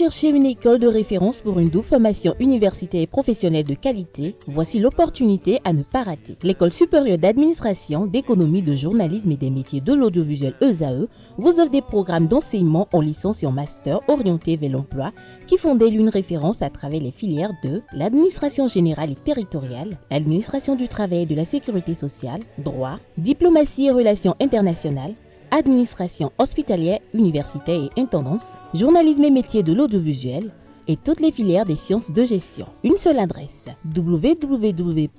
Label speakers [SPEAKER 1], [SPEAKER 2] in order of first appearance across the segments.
[SPEAKER 1] cherchez une école de référence pour une double formation universitaire et professionnelle de qualité? Voici l'opportunité à ne pas rater. L'École supérieure d'administration, d'économie, de journalisme et des métiers de l'audiovisuel ESAE vous offre des programmes d'enseignement en licence et en master orientés vers l'emploi qui font d'elle une référence à travers les filières de l'administration générale et territoriale, l'administration du travail et de la sécurité sociale, droit, diplomatie et relations internationales, administration hospitalière, universitaire et intendance, journalisme et métiers de l'audiovisuel et toutes les filières des sciences de gestion. Une seule adresse, www.esae.bj.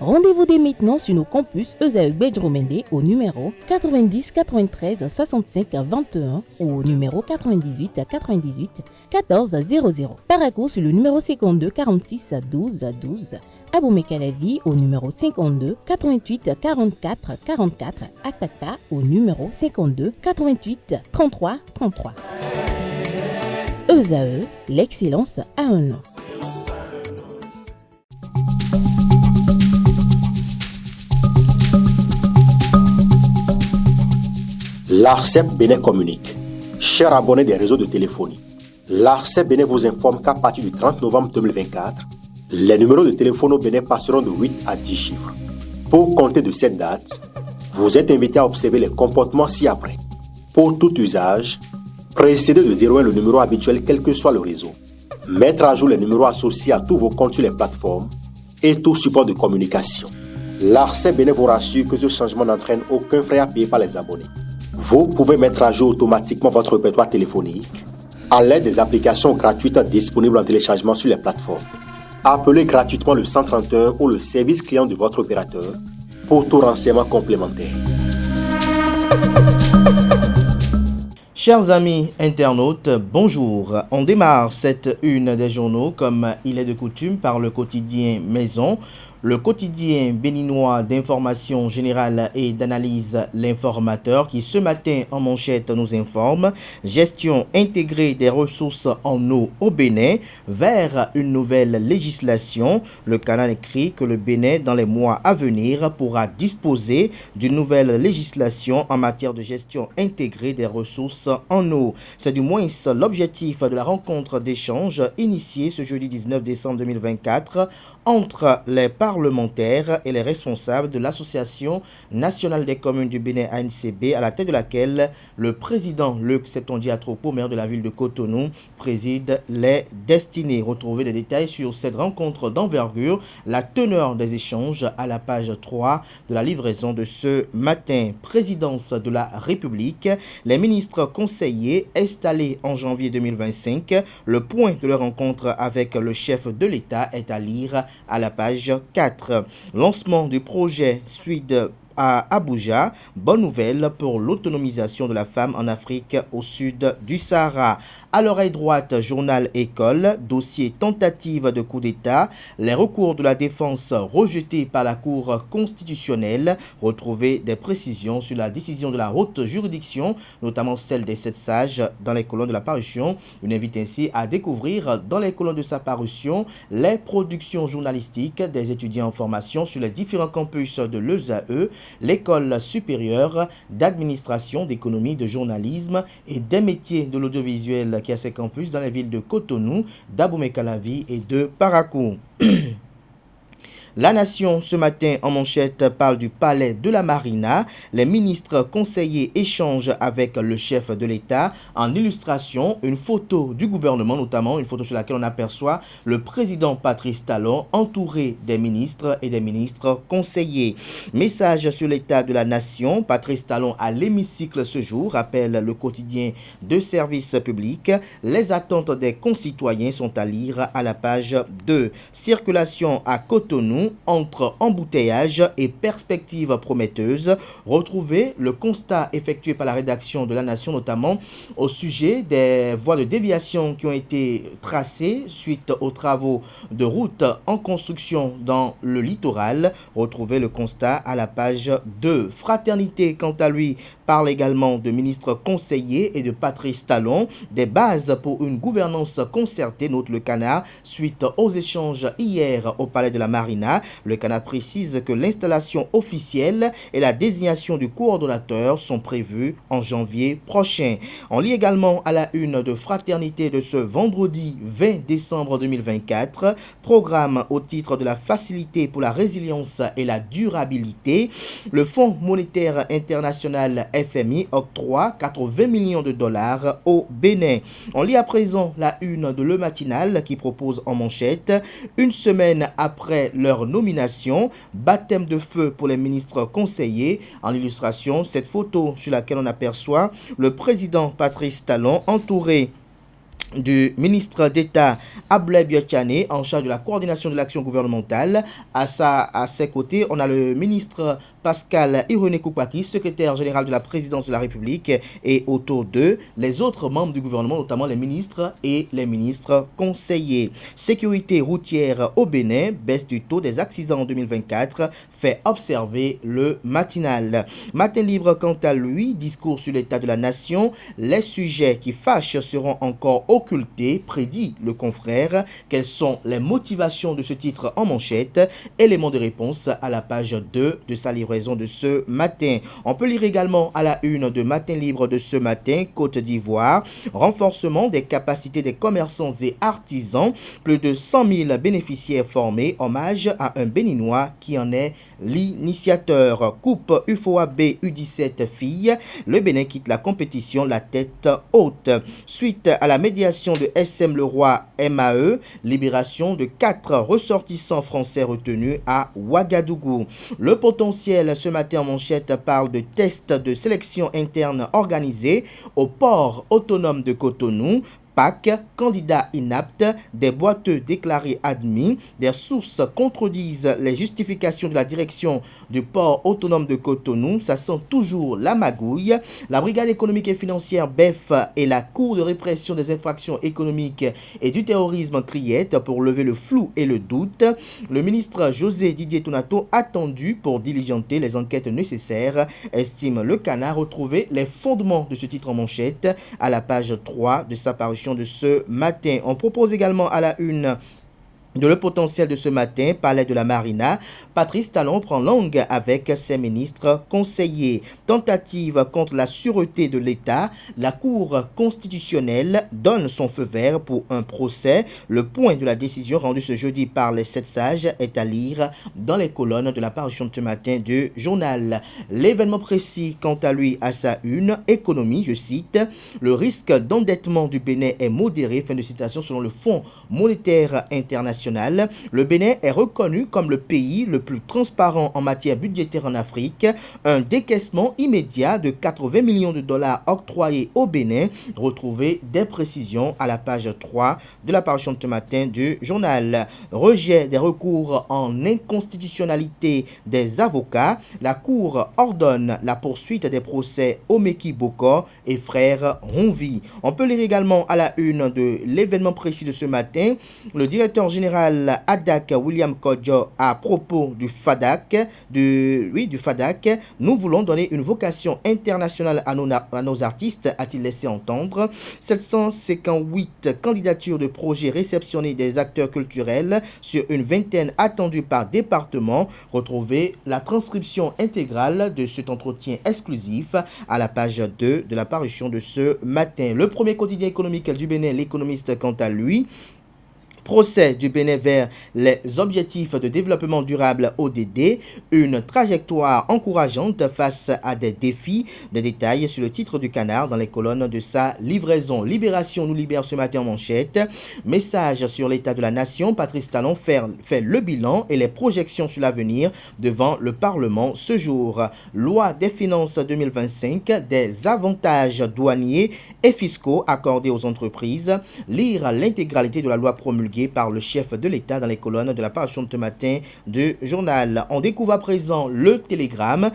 [SPEAKER 1] Rendez-vous dès maintenant sur nos campus ESAE Bedjromende au numéro 90 93 65 21 ou au numéro 98 98 14 00. Paracourt sur le numéro 52 46 12 12. Aboumé-Calavi au numéro 52 88 44 44. Akpaka au numéro 52 88 33 33. ESAE, l'excellence a un nom.
[SPEAKER 2] L'ARCEP Bénin communique. Chers abonnés des réseaux de téléphonie, l'ARCEP Bénin vous informe qu'à partir du 30 novembre 2024, les numéros de téléphone au Bénin passeront de 8 à 10 chiffres. Pour compter de cette date, vous êtes invité à observer les comportements ci-après. Pour tout usage, précédez de 01 le numéro habituel quel que soit le réseau. Mettre à jour les numéros associés à tous vos comptes sur les plateformes et tout support de communication. L'ARCEP Bénin vous rassure que ce changement n'entraîne aucun frais à payer par les abonnés. Vous pouvez mettre à jour automatiquement votre répertoire téléphonique à l'aide des applications gratuites disponibles en téléchargement sur les plateformes. Appelez gratuitement le 131 ou le service client de votre opérateur pour tout renseignement complémentaire.
[SPEAKER 3] Chers amis internautes, bonjour. On démarre cette une des journaux comme il est de coutume par le quotidien Maison. Le quotidien béninois d'information générale et d'analyse L'Informateur qui ce matin en manchette nous informe gestion intégrée des ressources en eau au Bénin vers une nouvelle législation. Le canal écrit que le Bénin dans les mois à venir pourra disposer d'une nouvelle législation en matière de gestion intégrée des ressources en eau. C'est du moins l'objectif de la rencontre d'échange initiée ce jeudi 19 décembre 2024 entre les parlementaires et les responsables de l'Association nationale des communes du Bénin ANCB, à la tête de laquelle le président Luc Septondi Atropo, maire de la ville de Cotonou, préside les destinées. Retrouvez les détails sur cette rencontre d'envergure, la teneur des échanges à la page 3 de la livraison de ce matin. Présidence de la République, les ministres conseillers installés en janvier 2025, le point de leur rencontre avec le chef de l'État est à lire à la page 4. Lancement du projet Suite à Abuja, bonne nouvelle pour l'autonomisation de la femme en Afrique au sud du Sahara. À l'oreille droite, journal École, dossier tentative de coup d'État, les recours de la défense rejetés par la Cour constitutionnelle. Retrouvez des précisions sur la décision de la haute juridiction, notamment celle des 7 sages dans les colonnes de la parution. Une invite ainsi à découvrir dans les colonnes de sa parution les productions journalistiques des étudiants en formation sur les différents campus de l'ESAE, l'École supérieure d'administration, d'économie, de journalisme et des métiers de l'audiovisuel qui a ses campus dans les villes de Cotonou, d'Abomey-Calavi et de Paracourt. La Nation, ce matin, en manchette, parle du palais de la Marina. Les ministres conseillers échangent avec le chef de l'État. En illustration, une photo du gouvernement, notamment une photo sur laquelle on aperçoit le président Patrice Talon entouré des ministres et des ministres conseillers. Message sur l'état de la Nation. Patrice Talon à l'hémicycle ce jour, rappelle le quotidien de service public. Les attentes des concitoyens sont à lire à la page 2. Circulation à Cotonou. Entre embouteillage et perspectives prometteuses. Retrouvez le constat effectué par la rédaction de La Nation, notamment au sujet des voies de déviation qui ont été tracées suite aux travaux de route en construction dans le littoral. Retrouvez le constat à la page 2. Fraternité, quant à lui, parle également de ministres conseillers et de Patrice Talon. Des bases pour une gouvernance concertée, note le Canard, suite aux échanges hier au Palais de la Marina. Marina. Le Canard précise que l'installation officielle et la désignation du coordonnateur sont prévues en janvier prochain. On lit également à la une de Fraternité de ce vendredi 20 décembre 2024, programme au titre de la facilité pour la résilience et la durabilité. Le Fonds monétaire international FMI octroie 80 millions de dollars au Bénin. On lit à présent la une de Le Matinal qui propose en manchette: une semaine après leur nomination, baptême de feu pour les ministres conseillers. En illustration, cette photo sur laquelle on aperçoit le président Patrice Talon entouré du ministre d'État Ablai Biotchane en charge de la coordination de l'action gouvernementale. À ses côtés, on a le ministre Pascal Ironé Koupaki, secrétaire général de la présidence de la République, et autour d'eux, les autres membres du gouvernement, notamment les ministres et les ministres conseillers. Sécurité routière au Bénin, baisse du taux des accidents en 2024, fait observer Le Matinal. Matin Libre, quant à lui, discours sur l'état de la nation, les sujets qui fâchent seront encore occultés, prédit le confrère. Quelles sont les motivations de ce titre en manchette? Élément de réponse à la page 2 de sa livraison de ce matin. On peut lire également à la une de Matin Libre de ce matin, Côte d'Ivoire, renforcement des capacités des commerçants et artisans, plus de 100 000 bénéficiaires formés, hommage à un Béninois qui en est l'initiateur. Coupe UFOA-B U17 filles, le Bénin quitte la compétition la tête haute. Suite à la médiation de SM Leroy MAE, libération de 4 ressortissants français retenus à Ouagadougou. Le potentiel ce matin en manchette parle de tests de sélection interne organisés au port autonome de Cotonou. PAC, candidats inaptes, des boiteux déclarés admis, des sources contredisent les justifications de la direction du port autonome de Cotonou. Ça sent toujours la magouille. La brigade économique et financière BEF et la Cour de répression des infractions économiques et du terrorisme criette pour lever le flou et le doute. Le ministre José Didier Tonato, attendu pour diligenter les enquêtes nécessaires, estime Le Canard. Retrouver les fondements de ce titre en manchette à la page 3 de sa parution de ce matin. On propose également à la une de Le Potentiel de ce matin, Palais de la Marina, Patrice Talon prend langue avec ses ministres conseillers. Tentative contre la sûreté de l'État, la Cour constitutionnelle donne son feu vert pour un procès. Le point de la décision rendue ce jeudi par les 7 sages est à lire dans les colonnes de la parution de ce matin du journal. L'événement précis, quant à lui, à sa une, économie, je cite, le risque d'endettement du Bénin est modéré, fin de citation, selon le Fonds monétaire international. Le Bénin est reconnu comme le pays le plus transparent en matière budgétaire en Afrique. Un décaissement immédiat de 80 millions de dollars octroyés au Bénin. Retrouvez des précisions à la page 3 de la parution de ce matin du journal. Rejet des recours en inconstitutionnalité des avocats. La Cour ordonne la poursuite des procès Omeki Bokor et frère Ronvi. On peut lire également à la une de l'événement précis de ce matin, le directeur général ADAC William Kodjo à propos du FADAC, du FADAC, nous voulons donner une vocation internationale à nos artistes, a-t-il laissé entendre. 758 candidatures de projets réceptionnés des acteurs culturels sur une vingtaine attendues par département. Retrouvez la transcription intégrale de cet entretien exclusif à la page 2 de la parution de ce matin. Le premier quotidien économique du Bénin, L'Économiste, quant à lui, procès du Bénin vers les objectifs de développement durable ODD, une trajectoire encourageante face à des défis. Des détails sur le titre du Canard dans les colonnes de sa livraison. Libération nous libère ce matin en manchette. Message sur l'état de la nation. Patrice Talon fait le bilan et les projections sur l'avenir devant le Parlement ce jour. Loi des finances 2025, des avantages douaniers et fiscaux accordés aux entreprises. Lire l'intégralité de la loi promulguée par le chef de l'État dans les colonnes de la parution de ce matin du journal. On découvre à présent le Télégramme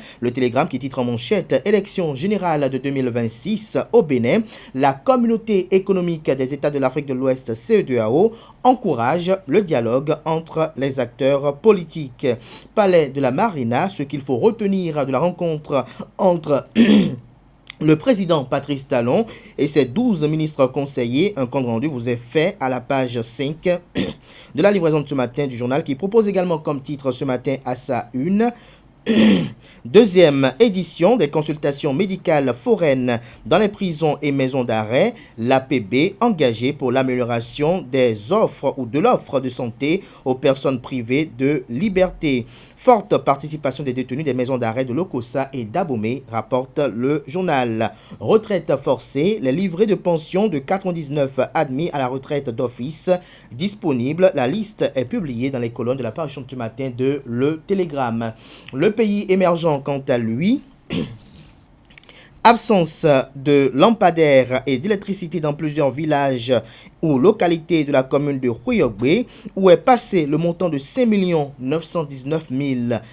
[SPEAKER 3] qui titre en manchette élection générale de 2026 au Bénin. La communauté économique des États de l'Afrique de l'Ouest CEDEAO encourage le dialogue entre les acteurs politiques. Palais de la Marina, ce qu'il faut retenir de la rencontre entre Le président Patrice Talon et ses 12 ministres conseillers, un compte rendu vous est fait à la page 5 de la livraison de ce matin du journal qui propose également comme titre ce matin à sa une deuxième édition des consultations médicales foraines dans les prisons et maisons d'arrêt, l'APB engagée pour l'amélioration des offres ou de l'offre de santé aux personnes privées de liberté. Forte participation des détenus des maisons d'arrêt de Lokossa et d'Abomey, rapporte le journal. Retraite forcée, les livrets de pension de 99 admis à la retraite d'office disponibles. La liste est publiée dans les colonnes de la parution du matin de Le Télégramme. Le pays émergent, quant à lui, absence de lampadaires et d'électricité dans plusieurs villages ou localités de la commune de Huyogbe, où est passé le montant de 5 919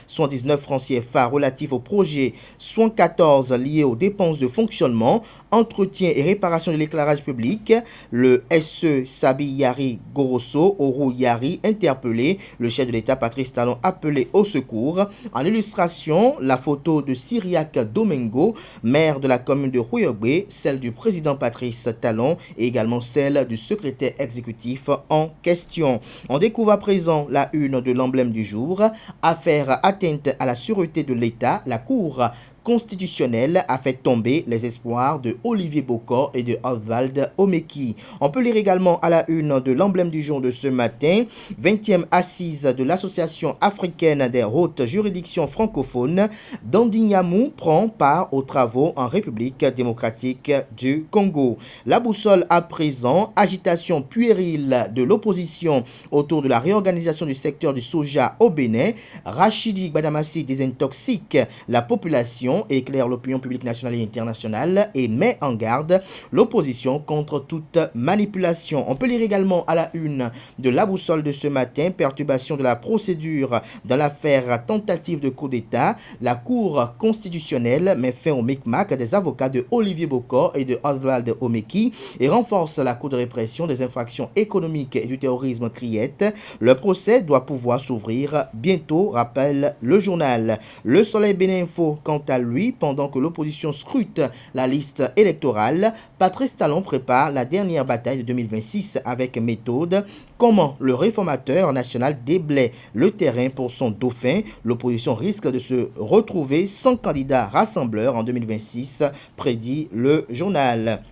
[SPEAKER 3] 119 francs CFA relatif au projet 114 lié aux dépenses de fonctionnement, entretien et réparation de l'éclairage public. Le SE Sabi Yari Goroso, Oro Yari, interpellé, le chef de l'État Patrice Talon appelé au secours. En illustration, la photo de Syriac Domingo, maire de la commune de Huyogbe, celle du président Patrice Talon et également celle du secrétaire exécutif en question. On découvre à présent la une de l'emblème du jour. Affaire atteinte à la sûreté de l'État, la Cour constitutionnelle a fait tomber les espoirs de Olivier Bokor et de Oswald Omeki. On peut lire également à la une de l'emblème du jour de ce matin, 20e assise de l'Association africaine des hautes juridictions francophones, Dandignamou prend part aux travaux en République démocratique du Congo. La boussole à présent, agitation puérile de l'opposition autour de la réorganisation du secteur du soja au Bénin. Rachidi Gbadamassi désintoxique la population, éclaire l'opinion publique nationale et internationale et met en garde l'opposition contre toute manipulation. On peut lire également à la une de la boussole de ce matin, perturbation de la procédure dans l'affaire tentative de coup d'État. La Cour constitutionnelle met fin au micmac des avocats de Olivier Bokor et de Oswald Omeki et renforce la Cour de répression des infractions économiques et du terrorisme Criette. Le procès doit pouvoir s'ouvrir bientôt, rappelle le journal. Le Soleil Bénin Info, quant à lui, pendant que l'opposition scrute la liste électorale, Patrice Talon prépare la dernière bataille de 2026 avec méthode. Comment le réformateur national déblaye le terrain pour son dauphin? L'opposition risque de se retrouver sans candidat rassembleur en 2026, prédit le journal.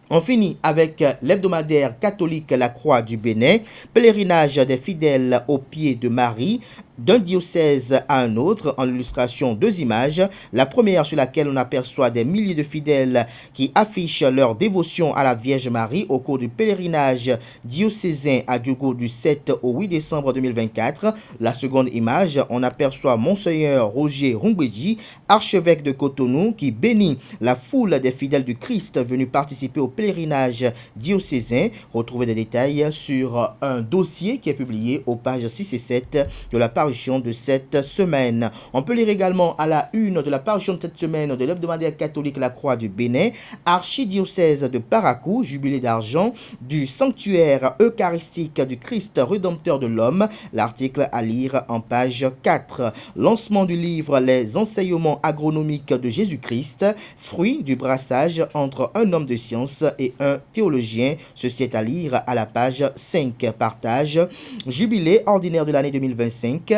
[SPEAKER 3] On finit avec l'hebdomadaire catholique La Croix du Bénin, pèlerinage des fidèles au pied de Marie, d'un diocèse à un autre. En illustration, deux images. La première sur laquelle on aperçoit des milliers de fidèles qui affichent leur dévotion à la Vierge Marie au cours du pèlerinage diocésain à Diogo du 7 au 8 décembre 2024. La seconde image, on aperçoit Monseigneur Roger Rungbeji, archevêque de Cotonou, qui bénit la foule des fidèles du Christ venus participer au pèlerinage diocésain. Retrouvez des détails sur un dossier qui est publié aux pages 6 et 7 de la parution de cette semaine. On peut lire également à la une de la parution de cette semaine de l'hebdomadaire catholique La Croix du Bénin, archidiocèse de Parakou, jubilé d'argent du sanctuaire eucharistique du Christ rédempteur de l'homme. L'article à lire en page 4. Lancement du livre Les enseignements agronomiques de Jésus-Christ, fruit du brassage entre un homme de science et un théologien. Ceci est à lire à la page 5. Partage. Jubilé ordinaire de l'année 2025.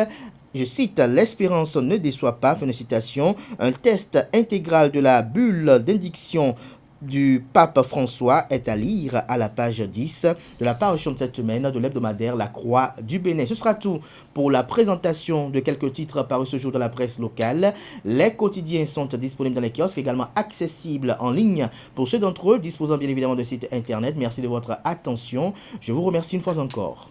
[SPEAKER 3] Je cite, l'espérance ne déçoit pas, fin de citation. Un test intégral de la bulle d'indiction du pape François est à lire à la page 10 de la parution de cette semaine de l'hebdomadaire La Croix du Bénin. Ce sera tout pour la présentation de quelques titres parus ce jour dans la presse locale. Les quotidiens sont disponibles dans les kiosques, également accessibles en ligne pour ceux d'entre eux disposant bien évidemment de sites internet. Merci de votre attention. Je vous remercie une fois encore.